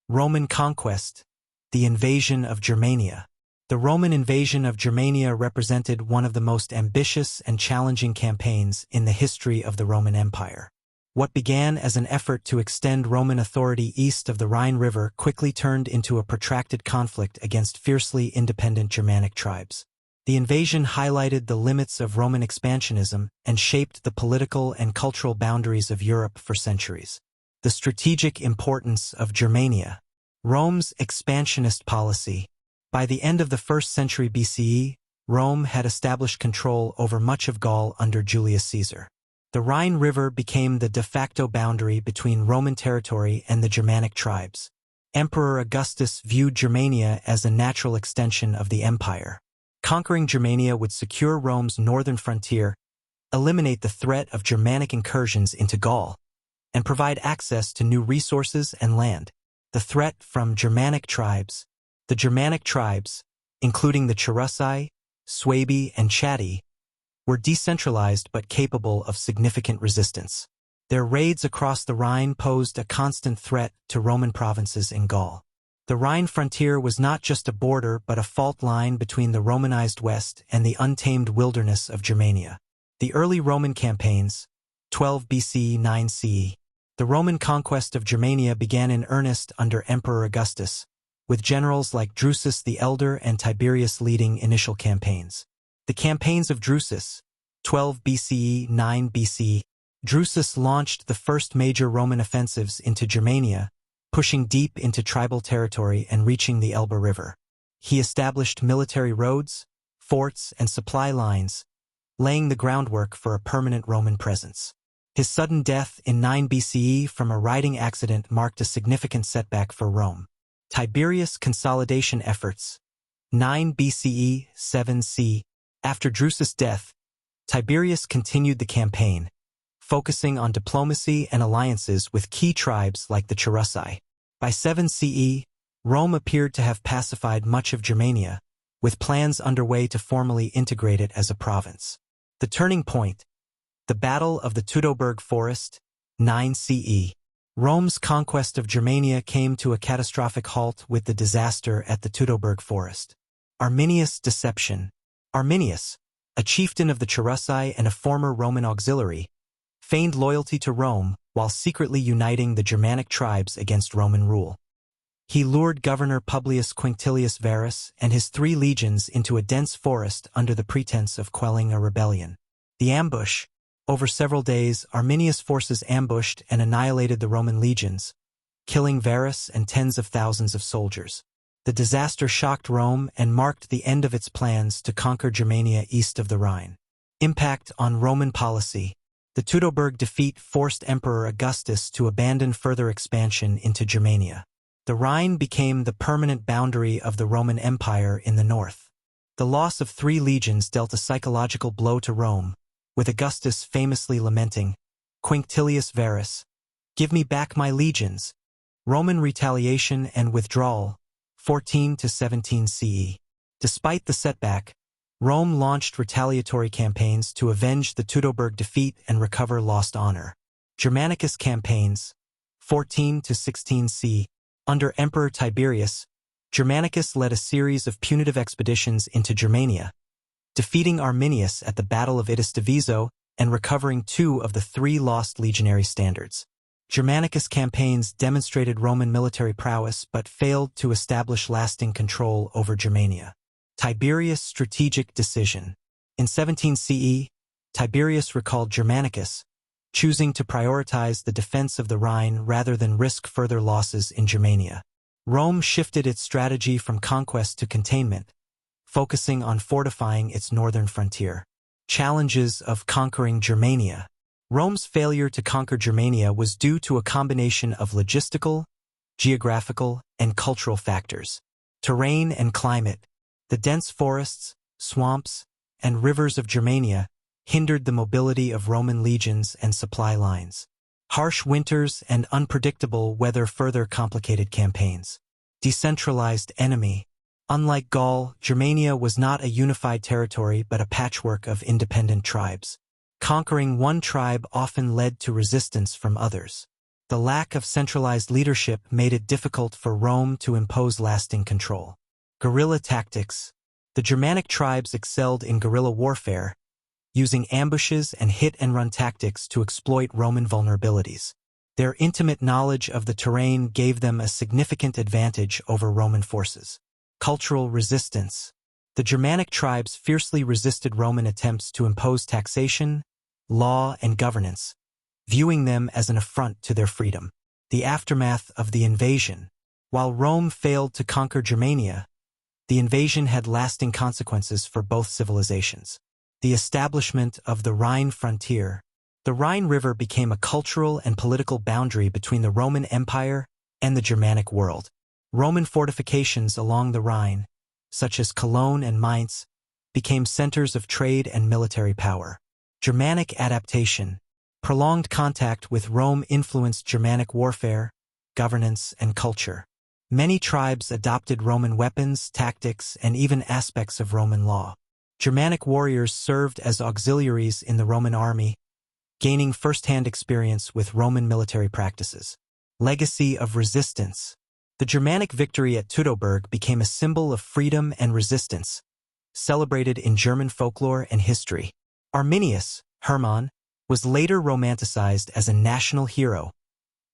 Roman conquest, the invasion of Germania. The Roman invasion of Germania represented one of the most ambitious and challenging campaigns in the history of the Roman Empire. What began as an effort to extend Roman authority east of the Rhine River quickly turned into a protracted conflict against fiercely independent Germanic tribes. The invasion highlighted the limits of Roman expansionism and shaped the political and cultural boundaries of Europe for centuries. The strategic importance of Germania. Rome's expansionist policy. By the end of the 1st century BCE, Rome had established control over much of Gaul under Julius Caesar. The Rhine River became the de facto boundary between Roman territory and the Germanic tribes. Emperor Augustus viewed Germania as a natural extension of the empire. Conquering Germania would secure Rome's northern frontier, eliminate the threat of Germanic incursions into Gaul, and provide access to new resources and land. The threat from Germanic tribes. The Germanic tribes, including the Cherusci, Suebi, and Chatti, were decentralized but capable of significant resistance. Their raids across the Rhine posed a constant threat to Roman provinces in Gaul. The Rhine frontier was not just a border but a fault line between the Romanized West and the untamed wilderness of Germania. The early Roman campaigns, 12 BCE 9 CE. The Roman conquest of Germania began in earnest under Emperor Augustus, with generals like Drusus the Elder and Tiberius leading initial campaigns. The campaigns of Drusus, 12 BCE 9 BCE. Drusus launched the first major Roman offensives into Germania, pushing deep into tribal territory and reaching the Elbe River. He established military roads, forts, and supply lines, laying the groundwork for a permanent Roman presence. His sudden death in 9 BCE from a riding accident marked a significant setback for Rome. Tiberius' consolidation efforts, 9 BCE 7 C. After Drusus' death, Tiberius continued the campaign, focusing on diplomacy and alliances with key tribes like the Cherusci. By 7 CE, Rome appeared to have pacified much of Germania, with plans underway to formally integrate it as a province. The turning point. The Battle of the Teutoburg Forest, 9 CE. Rome's conquest of Germania came to a catastrophic halt with the disaster at the Teutoburg Forest. Arminius' deception. Arminius, a chieftain of the Cherusci and a former Roman auxiliary, feigned loyalty to Rome while secretly uniting the Germanic tribes against Roman rule. He lured Governor Publius Quinctilius Varus and his 3 legions into a dense forest under the pretense of quelling a rebellion. The ambush. Over several days, Arminius' forces ambushed and annihilated the Roman legions, killing Varus and tens of thousands of soldiers. The disaster shocked Rome and marked the end of its plans to conquer Germania east of the Rhine. Impact on Roman policy. The Teutoburg defeat forced Emperor Augustus to abandon further expansion into Germania. The Rhine became the permanent boundary of the Roman Empire in the north. The loss of 3 legions dealt a psychological blow to Rome, with Augustus famously lamenting, Quinctilius Varus, give me back my legions. Roman retaliation and withdrawal, 14 to 17 CE. Despite the setback, Rome launched retaliatory campaigns to avenge the Teutoburg defeat and recover lost honor. Germanicus campaigns, 14 to 16 CE. Under Emperor Tiberius, Germanicus led a series of punitive expeditions into Germania, defeating Arminius at the Battle of Itus Diviso and recovering 2 of the 3 lost legionary standards. Germanicus campaigns demonstrated Roman military prowess but failed to establish lasting control over Germania. Tiberius' strategic decision. In 17 CE, Tiberius recalled Germanicus, choosing to prioritize the defense of the Rhine rather than risk further losses in Germania. Rome shifted its strategy from conquest to containment, focusing on fortifying its northern frontier. Challenges of conquering Germania. Rome's failure to conquer Germania was due to a combination of logistical, geographical, and cultural factors. Terrain and climate. The dense forests, swamps, and rivers of Germania hindered the mobility of Roman legions and supply lines. Harsh winters and unpredictable weather further complicated campaigns. Decentralized enemy. Unlike Gaul, Germania was not a unified territory but a patchwork of independent tribes. Conquering one tribe often led to resistance from others. The lack of centralized leadership made it difficult for Rome to impose lasting control. Guerrilla tactics. The Germanic tribes excelled in guerrilla warfare, using ambushes and hit-and-run tactics to exploit Roman vulnerabilities. Their intimate knowledge of the terrain gave them a significant advantage over Roman forces. Cultural resistance. The Germanic tribes fiercely resisted Roman attempts to impose taxation, law, and governance, viewing them as an affront to their freedom. The aftermath of the invasion. While Rome failed to conquer Germania, the invasion had lasting consequences for both civilizations. The establishment of the Rhine frontier. The Rhine River became a cultural and political boundary between the Roman Empire and the Germanic world. Roman fortifications along the Rhine, such as Cologne and Mainz, became centers of trade and military power. Germanic adaptation. Prolonged contact with Rome influenced Germanic warfare, governance, and culture. Many tribes adopted Roman weapons, tactics, and even aspects of Roman law. Germanic warriors served as auxiliaries in the Roman army, gaining first-hand experience with Roman military practices. Legacy of resistance. The Germanic victory at Teutoburg became a symbol of freedom and resistance, celebrated in German folklore and history. Arminius, Hermann, was later romanticized as a national hero,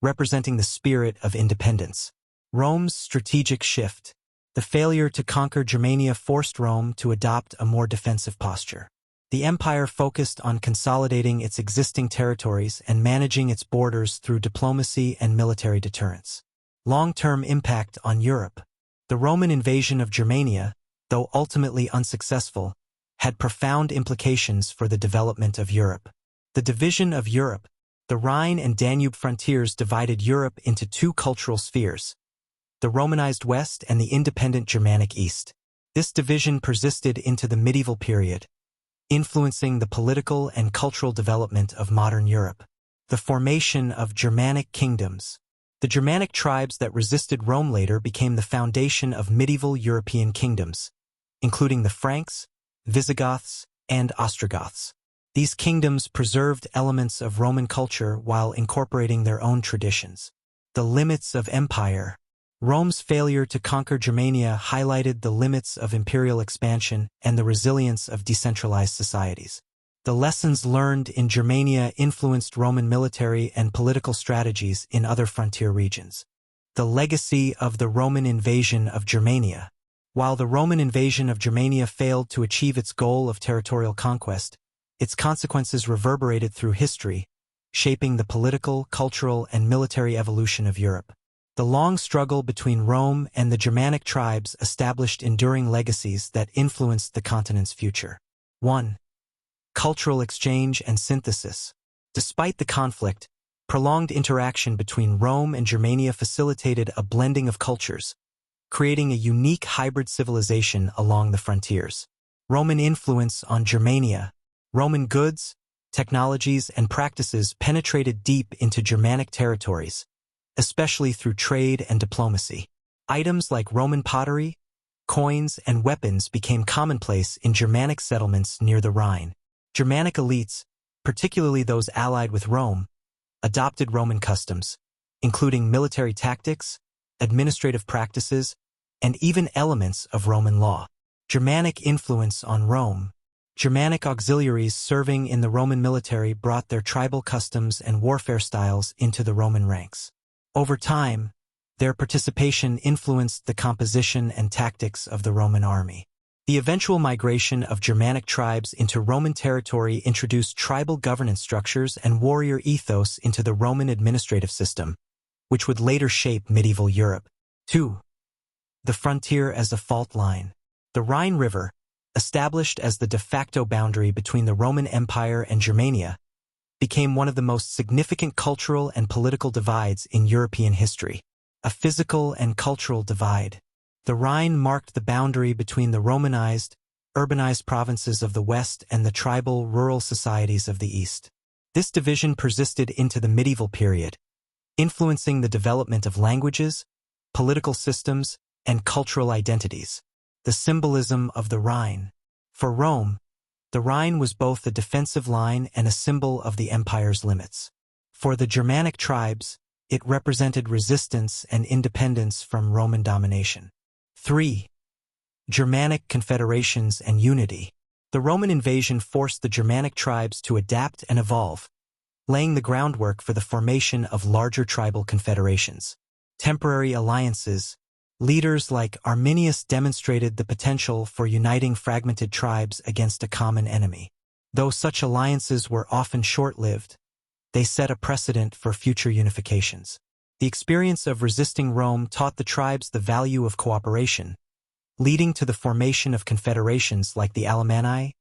representing the spirit of independence. Rome's strategic shift. The failure to conquer Germania forced Rome to adopt a more defensive posture. The empire focused on consolidating its existing territories and managing its borders through diplomacy and military deterrence. Long-term impact on Europe. The Roman invasion of Germania, though ultimately unsuccessful, had profound implications for the development of Europe. The division of Europe. The Rhine and Danube frontiers divided Europe into two cultural spheres, the Romanized West and the independent Germanic East. This division persisted into the medieval period, influencing the political and cultural development of modern Europe. The formation of Germanic kingdoms. The Germanic tribes that resisted Rome later became the foundation of medieval European kingdoms, including the Franks, Visigoths, and Ostrogoths. These kingdoms preserved elements of Roman culture while incorporating their own traditions. The limits of empire. Rome's failure to conquer Germania highlighted the limits of imperial expansion and the resilience of decentralized societies. The lessons learned in Germania influenced Roman military and political strategies in other frontier regions. The legacy of the Roman invasion of Germania. While the Roman invasion of Germania failed to achieve its goal of territorial conquest, its consequences reverberated through history, shaping the political, cultural, and military evolution of Europe. The long struggle between Rome and the Germanic tribes established enduring legacies that influenced the continent's future. 1. Cultural exchange and synthesis. Despite the conflict, prolonged interaction between Rome and Germania facilitated a blending of cultures, creating a unique hybrid civilization along the frontiers. Roman influence on Germania. Roman goods, technologies, and practices penetrated deep into Germanic territories, especially through trade and diplomacy. Items like Roman pottery, coins, and weapons became commonplace in Germanic settlements near the Rhine. Germanic elites, particularly those allied with Rome, adopted Roman customs, including military tactics, administrative practices, and even elements of Roman law. Germanic influence on Rome. Germanic auxiliaries serving in the Roman military brought their tribal customs and warfare styles into the Roman ranks. Over time, their participation influenced the composition and tactics of the Roman army. The eventual migration of Germanic tribes into Roman territory introduced tribal governance structures and warrior ethos into the Roman administrative system, which would later shape medieval Europe. 2. The frontier as a fault line. The Rhine River, established as the de facto boundary between the Roman Empire and Germania, became one of the most significant cultural and political divides in European history. A physical and cultural divide. The Rhine marked the boundary between the Romanized, urbanized provinces of the West and the tribal, rural societies of the East. This division persisted into the medieval period, influencing the development of languages, political systems, and cultural identities. The symbolism of the Rhine. For Rome, the Rhine was both a defensive line and a symbol of the empire's limits. For the Germanic tribes, It represented resistance and independence from Roman domination. 3. Germanic confederations and unity. The Roman invasion forced the Germanic tribes to adapt and evolve, laying the groundwork for the formation of larger tribal confederations. Temporary alliances. Leaders like Arminius demonstrated the potential for uniting fragmented tribes against a common enemy. Though such alliances were often short-lived, they set a precedent for future unifications. The experience of resisting Rome taught the tribes the value of cooperation, leading to the formation of confederations like the Alemanni,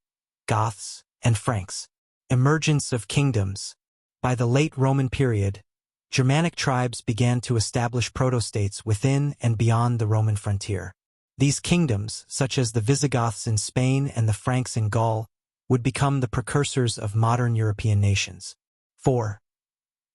Goths, and Franks. Emergence of kingdoms. By the late Roman period, Germanic tribes began to establish proto-states within and beyond the Roman frontier. These kingdoms, such as the Visigoths in Spain and the Franks in Gaul, would become the precursors of modern European nations. 4.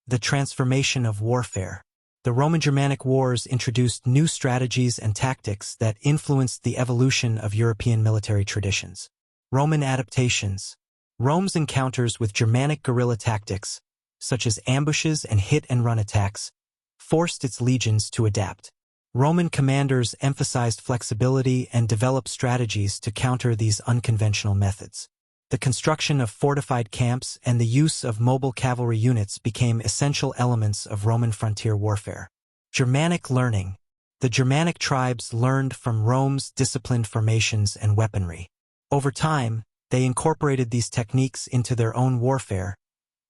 The transformation of warfare. The Roman-Germanic wars introduced new strategies and tactics that influenced the evolution of European military traditions. Roman adaptations. Rome's encounters with Germanic guerrilla tactics, such as ambushes and hit-and-run attacks, forced its legions to adapt. Roman commanders emphasized flexibility and developed strategies to counter these unconventional methods. The construction of fortified camps and the use of mobile cavalry units became essential elements of Roman frontier warfare. Germanic learning. The Germanic tribes learned from Rome's disciplined formations and weaponry. Over time, they incorporated these techniques into their own warfare,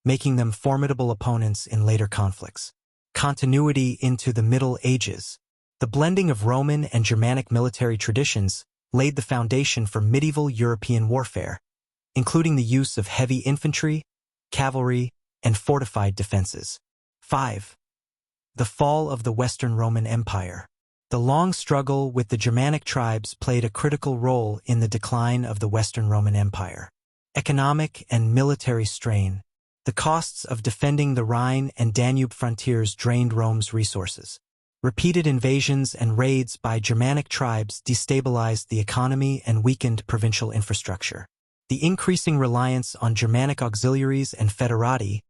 making them formidable opponents in later conflicts. Continuity into the Middle Ages. The blending of Roman and Germanic military traditions laid the foundation for medieval European warfare, including the use of heavy infantry, cavalry, and fortified defenses. 5. The fall of the Western Roman Empire. The long struggle with the Germanic tribes played a critical role in the decline of the Western Roman Empire. Economic and military strain. The costs of defending the Rhine and Danube frontiers drained Rome's resources. Repeated invasions and raids by Germanic tribes destabilized the economy and weakened provincial infrastructure. The increasing reliance on Germanic auxiliaries and foederati